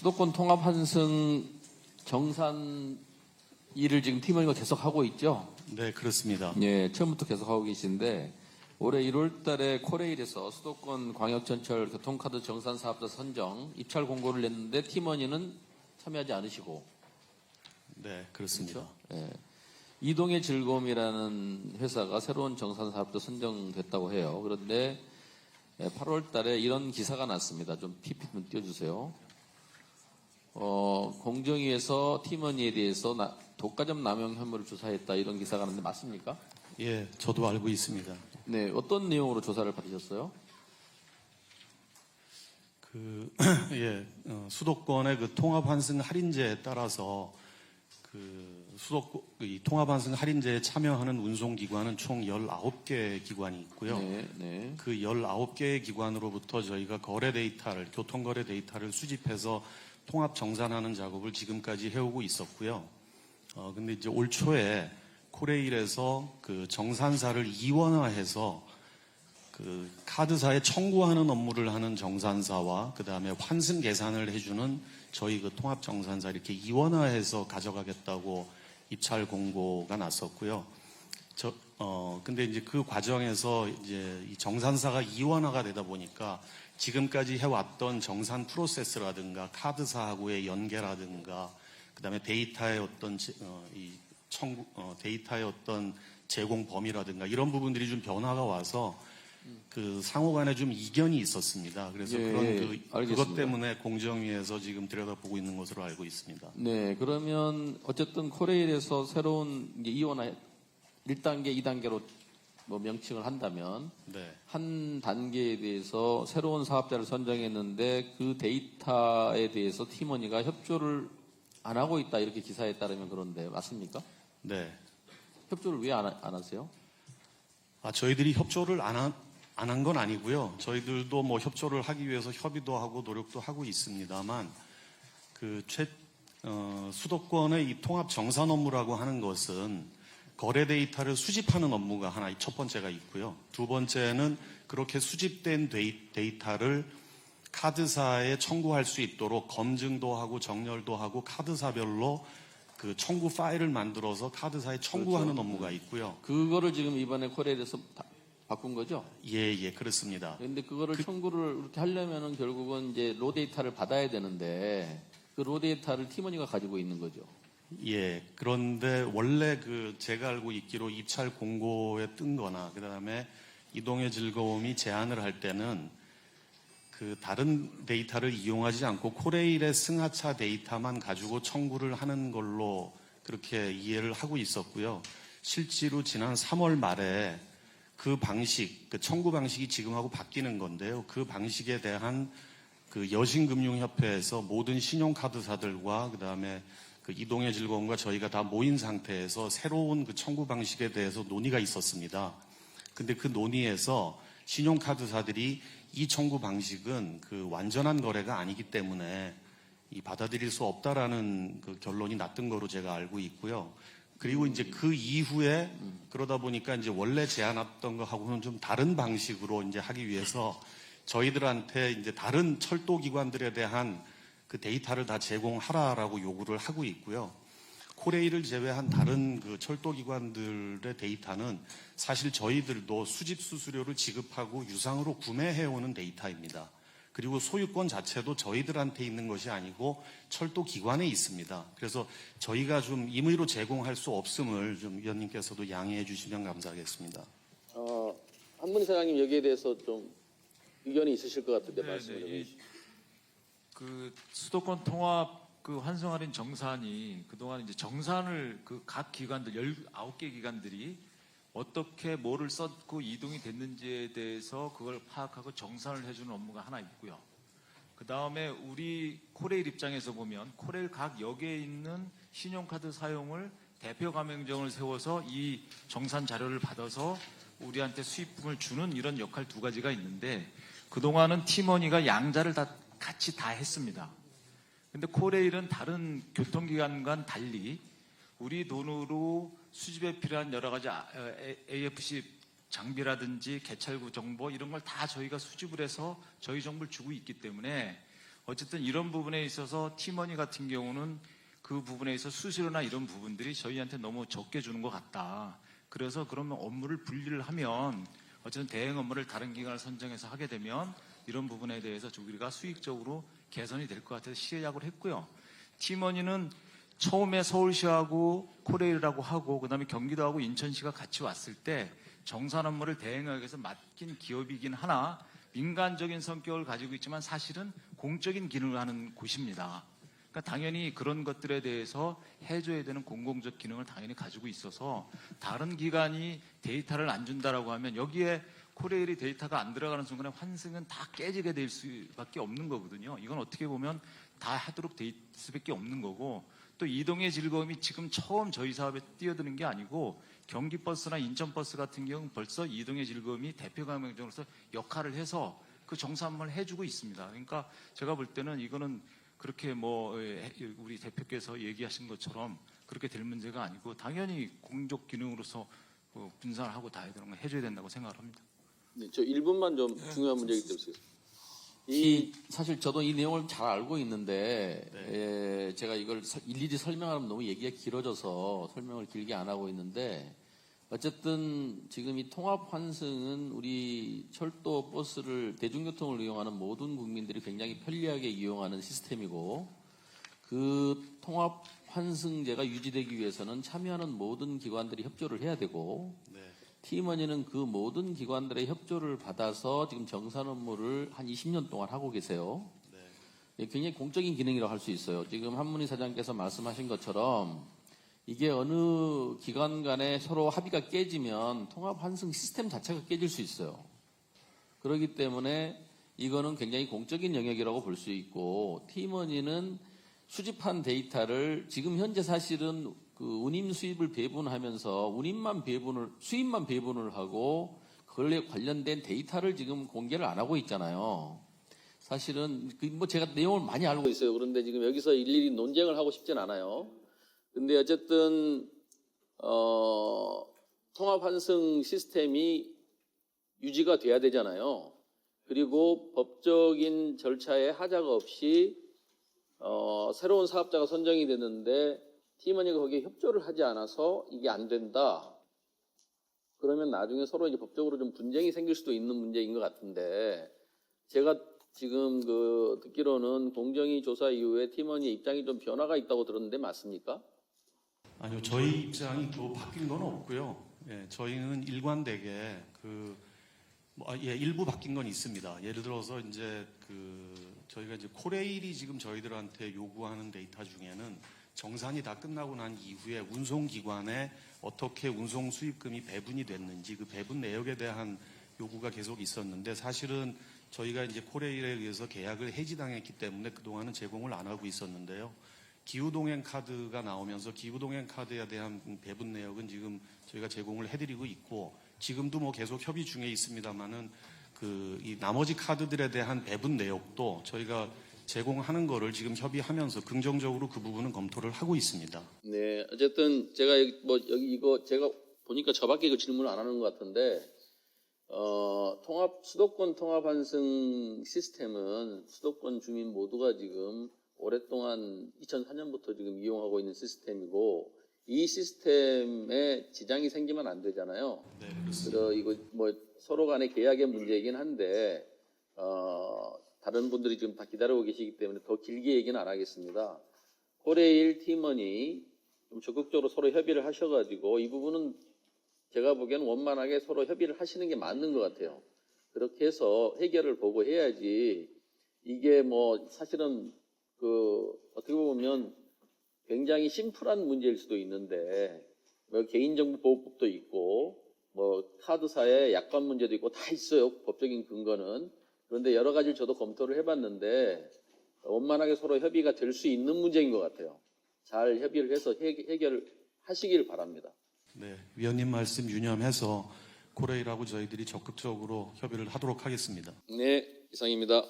수도권 통합 환승 정산 일을 지금 팀원이가 계속 하고 있죠? 네, 그렇습니다. 예, 처음부터 계속 하고 계신데 올해 1월 달에 코레일에서 수도권 광역전철 교통카드 정산 사업자 선정 입찰 공고를 냈는데 팀원이는 참여하지 않으시고. 네, 그렇습니다. 그렇죠? 예. 이동의 즐거움이라는 회사가 새로운 정산 사업자 선정됐다고 해요. 그런데 8월 달에 이런 기사가 났습니다. 좀 PPT 좀 띄워주세요. 공정위에서 팀원이에 대해서 독과점 남용 혐의를 조사했다 이런 기사가 났는데 맞습니까? 예, 저도 알고 있습니다. 네, 어떤 내용으로 조사를 받으셨어요? 수도권의 그 통합 환승 할인제에 따라서 이 통합 환승 할인제에 참여하는 운송기관은 총 19개 기관이 있고요. 네, 네. 그 19개의 기관으로부터 저희가 교통거래 데이터를 수집해서 통합 정산하는 작업을 지금까지 해오고 있었고요. 근데 이제 올 초에 코레일에서 그 정산사를 이원화해서 그 카드사에 청구하는 업무를 하는 정산사와 그 다음에 환승 계산을 해주는 저희 그 통합 정산사 이렇게 이원화해서 가져가겠다고 입찰 공고가 났었고요. 근데 이제 그 과정에서 이제 이 정산사가 이원화가 되다 보니까 지금까지 해왔던 정산 프로세스라든가 카드사하고의 연계라든가 그다음에 데이터의 어떤 데이터의 어떤 제공 범위라든가 이런 부분들이 좀 변화가 와서 그 상호간에 좀 이견이 있었습니다. 그래서 예, 그것 때문에 공정위에서 지금 들여다보고 있는 것으로 알고 있습니다. 네, 그러면 어쨌든 코레일에서 새로운 이제 이원화 1단계, 2단계로 뭐 명칭을 한다면 네. 한 단계에 대해서 새로운 사업자를 선정했는데 그 데이터에 대해서 팀원이가 협조를 안 하고 있다 이렇게 기사에 따르면 그런데 맞습니까? 네. 협조를 왜 안 하세요? 저희들이 협조를 안 한 건 아니고요. 저희들도 뭐 협조를 하기 위해서 협의도 하고 노력도 하고 있습니다만 수도권의 이 통합 정산 업무라고 하는 것은 거래 데이터를 수집하는 업무가 하나 첫 번째가 있고요. 두 번째는 그렇게 수집된 데이터를 카드사에 청구할 수 있도록 검증도 하고 정렬도 하고 카드사별로 그 청구 파일을 만들어서 카드사에 청구하는 그렇죠. 업무가 있고요. 그거를 지금 이번에 코레일에서 바꾼 거죠? 예, 그렇습니다. 그런데 그거를 청구를 이렇게 하려면은 결국은 이제 로 데이터를 받아야 되는데 그 로 데이터를 팀원이가 가지고 있는 거죠. 예, 그런데 원래 제가 알고 있기로 입찰 공고에 뜬 거나 그다음에 이동의 즐거움이 제안을 할 때는 다른 데이터를 이용하지 않고 코레일의 승하차 데이터만 가지고 청구를 하는 걸로 그렇게 이해를 하고 있었고요. 실제로 지난 3월 말에 그 청구 방식이 지금하고 바뀌는 건데요. 그 방식에 대한 여신금융협회에서 모든 신용카드사들과 그다음에 이동의 즐거움과 저희가 다 모인 상태에서 새로운 청구 방식에 대해서 논의가 있었습니다. 근데 그 논의에서 신용카드사들이 이 청구 방식은 완전한 거래가 아니기 때문에 받아들일 수 없다라는 결론이 났던 거로 제가 알고 있고요. 그리고 이제 그 이후에 그러다 보니까 이제 원래 제안했던 거하고는 좀 다른 방식으로 이제 하기 위해서 저희들한테 이제 다른 철도 기관들에 대한 그 데이터를 다 제공하라라고 요구를 하고 있고요. 코레일을 제외한 다른 철도 기관들의 데이터는 사실 저희들도 수집 수수료를 지급하고 유상으로 구매해오는 데이터입니다. 그리고 소유권 자체도 저희들한테 있는 것이 아니고 철도 기관에 있습니다. 그래서 저희가 좀 임의로 제공할 수 없음을 좀 위원님께서도 양해해 주시면 감사하겠습니다. 한문희 사장님 여기에 대해서 좀 의견이 있으실 것 같은데 말씀을 좀 네. 해주시죠. 수도권 통합 환승 할인 정산이 그동안 이제 정산을 각 기관들 19개 기관들이 어떻게 뭐를 썼고 이동이 됐는지에 대해서 그걸 파악하고 정산을 해주는 업무가 하나 있고요. 그 다음에 우리 코레일 입장에서 보면 코레일 각 역에 있는 신용카드 사용을 대표 가맹점을 세워서 이 정산 자료를 받아서 우리한테 수익금을 주는 이런 역할 두 가지가 있는데 그동안은 팀원이가 양자를 같이 다 했습니다. 근데 코레일은 다른 교통기관과는 달리 우리 돈으로 수집에 필요한 여러 가지 AFC 장비라든지 개찰구 정보 이런 걸 다 저희가 수집을 해서 저희 정보를 주고 있기 때문에 어쨌든 이런 부분에 있어서 티머니 같은 경우는 그 부분에 있어서 수수료나 이런 부분들이 저희한테 너무 적게 주는 것 같다. 그래서 그러면 업무를 분리를 하면 어쨌든 대행 업무를 다른 기관을 선정해서 하게 되면 이런 부분에 대해서 우리가 수익적으로 개선이 될 것 같아서 시작을 했고요. 티머니는 처음에 서울시하고 코레일하고 하고 그다음에 경기도하고 인천시가 같이 왔을 때 정산 업무를 대행하기 위해서 맡긴 기업이긴 하나 민간적인 성격을 가지고 있지만 사실은 공적인 기능을 하는 곳입니다. 그러니까 당연히 그런 것들에 대해서 해줘야 되는 공공적 기능을 당연히 가지고 있어서 다른 기관이 데이터를 안 준다라고 하면 여기에 코레일이 데이터가 안 들어가는 순간에 환승은 다 깨지게 될 수밖에 없는 거거든요. 이건 어떻게 보면 다 하도록 될 수밖에 없는 거고 또 이동의 즐거움이 지금 처음 저희 사업에 뛰어드는 게 아니고 경기버스나 인천버스 같은 경우는 벌써 이동의 즐거움이 대표 가맹점으로서 역할을 해서 그 정산을 해주고 있습니다. 그러니까 제가 볼 때는 이거는 그렇게 우리 대표께서 얘기하신 것처럼 그렇게 될 문제가 아니고 당연히 공적 기능으로서 분산을 하고 다 해야 되는 거 해줘야 된다고 생각을 합니다. 네, 저 1분만 좀 중요한 문제이기 때문에 사실 저도 이 내용을 잘 알고 있는데 제가 이걸 일일이 설명하면 너무 얘기가 길어져서 설명을 길게 안 하고 있는데 어쨌든 지금 이 통합 환승은 우리 철도 버스를 대중교통을 이용하는 모든 국민들이 굉장히 편리하게 이용하는 시스템이고 그 통합 환승제가 유지되기 위해서는 참여하는 모든 기관들이 협조를 해야 되고 티머니는 그 모든 기관들의 협조를 받아서 지금 정산 업무를 한 20년 동안 하고 계세요. 굉장히 공적인 기능이라고 할 수 있어요. 지금 한문희 사장께서 말씀하신 것처럼 이게 어느 기관 간에 서로 합의가 깨지면 통합 환승 시스템 자체가 깨질 수 있어요. 그렇기 때문에 이거는 굉장히 공적인 영역이라고 볼 수 있고 티머니는 수집한 데이터를 지금 현재 사실은 그 운임 수입을 배분하면서 수입만 배분을 하고 그걸에 관련된 데이터를 지금 공개를 안 하고 있잖아요. 사실은 제가 내용을 많이 알고 있어요. 그런데 지금 여기서 일일이 논쟁을 하고 싶진 않아요. 근데 어쨌든 통합 환승 시스템이 유지가 돼야 되잖아요. 그리고 법적인 절차에 하자가 없이 새로운 사업자가 선정이 됐는데 티머니가 거기에 협조를 하지 않아서 이게 안 된다. 그러면 나중에 서로 이제 법적으로 좀 분쟁이 생길 수도 있는 문제인 것 같은데 제가 지금 듣기로는 공정위 조사 이후에 티머니의 입장이 좀 변화가 있다고 들었는데 맞습니까? 아니요, 저희 입장이 또 바뀐 건 없고요. 예, 저희는 일관되게 일부 바뀐 건 있습니다. 예를 들어서 이제 저희가 이제 코레일이 지금 저희들한테 요구하는 데이터 중에는 정산이 다 끝나고 난 이후에 운송기관에 어떻게 운송 수입금이 배분이 됐는지 그 배분 내역에 대한 요구가 계속 있었는데 사실은 저희가 이제 코레일에 의해서 계약을 해지당했기 때문에 그동안은 제공을 안 하고 있었는데요. 기후동행 카드가 나오면서 기후동행 카드에 대한 배분 내역은 지금 저희가 제공을 해드리고 있고 지금도 계속 협의 중에 있습니다만은 이 나머지 카드들에 대한 배분 내역도 저희가 제공하는 거를 지금 협의하면서 긍정적으로 그 부분은 검토를 하고 있습니다. 네, 어쨌든 제가 여기 이거 제가 보니까 저밖에 이거 질문을 안 하는 것 같은데 수도권 통합 환승 시스템은 수도권 주민 모두가 지금 오랫동안 2004년부터 지금 이용하고 있는 시스템이고 이 시스템에 지장이 생기면 안 되잖아요. 네, 그렇습니다. 그래서 이거 서로 간의 계약의 문제이긴 한데 다른 분들이 지금 다 기다리고 계시기 때문에 더 길게 얘기는 안 하겠습니다. 코레일 팀원이 좀 적극적으로 서로 협의를 하셔가지고 이 부분은 제가 보기에는 원만하게 서로 협의를 하시는 게 맞는 것 같아요. 그렇게 해서 해결을 보고 해야지 이게 사실은 어떻게 보면 굉장히 심플한 문제일 수도 있는데 개인정보보호법도 있고 카드사의 약관 문제도 있고 다 있어요. 법적인 근거는. 그런데 여러 가지를 저도 검토를 해봤는데 원만하게 서로 협의가 될 수 있는 문제인 것 같아요. 잘 협의를 해서 해결을 하시길 바랍니다. 네, 위원님 말씀 유념해서 코레일하고 저희들이 적극적으로 협의를 하도록 하겠습니다. 네, 이상입니다.